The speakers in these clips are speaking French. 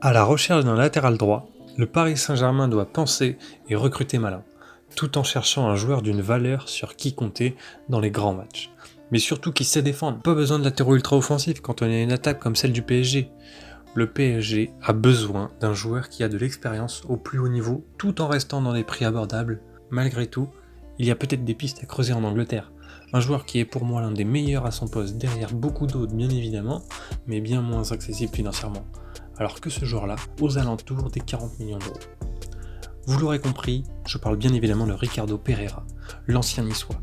À la recherche d'un latéral droit, le Paris Saint-Germain doit penser et recruter malin, tout en cherchant un joueur d'une valeur sur qui compter dans les grands matchs. Mais surtout qui sait défendre. Pas besoin de latéraux ultra offensifs quand on a une attaque comme celle du PSG. Le PSG a besoin d'un joueur qui a de l'expérience au plus haut niveau, tout en restant dans des prix abordables. Malgré tout, il y a peut-être des pistes à creuser en Angleterre. Un joueur qui est pour moi l'un des meilleurs à son poste, derrière beaucoup d'autres bien évidemment, mais bien moins accessible financièrement. Alors que ce joueur-là, aux alentours des 40 millions d'euros. Vous l'aurez compris, je parle bien évidemment de Ricardo Pereira, l'ancien niçois,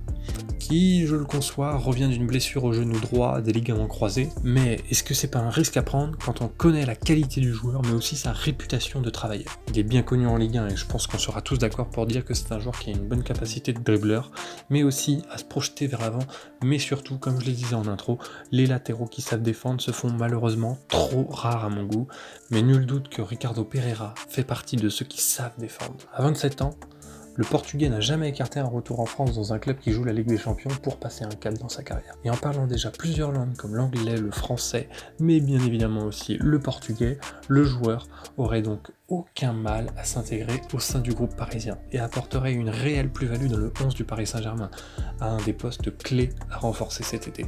qui, je le conçois, revient d'une blessure au genou droit, des ligaments croisés, mais est-ce que c'est pas un risque à prendre quand on connaît la qualité du joueur, mais aussi sa réputation de travailleur? Il est bien connu en Ligue 1 et je pense qu'on sera tous d'accord pour dire que c'est un joueur qui a une bonne capacité de dribbleur, mais aussi à se projeter vers l'avant, mais surtout, comme je le disais en intro, les latéraux qui savent défendre se font malheureusement trop rares à mon goût, mais nul doute que Ricardo Pereira fait partie de ceux qui savent défendre. À 27 ans, le Portugais n'a jamais écarté un retour en France dans un club qui joue la Ligue des Champions pour passer un cap dans sa carrière. Et en parlant déjà plusieurs langues comme l'anglais, le français, mais bien évidemment aussi le portugais, le joueur aurait donc aucun mal à s'intégrer au sein du groupe parisien et apporterait une réelle plus-value dans le 11 du Paris Saint-Germain, à un des postes clés à renforcer cet été.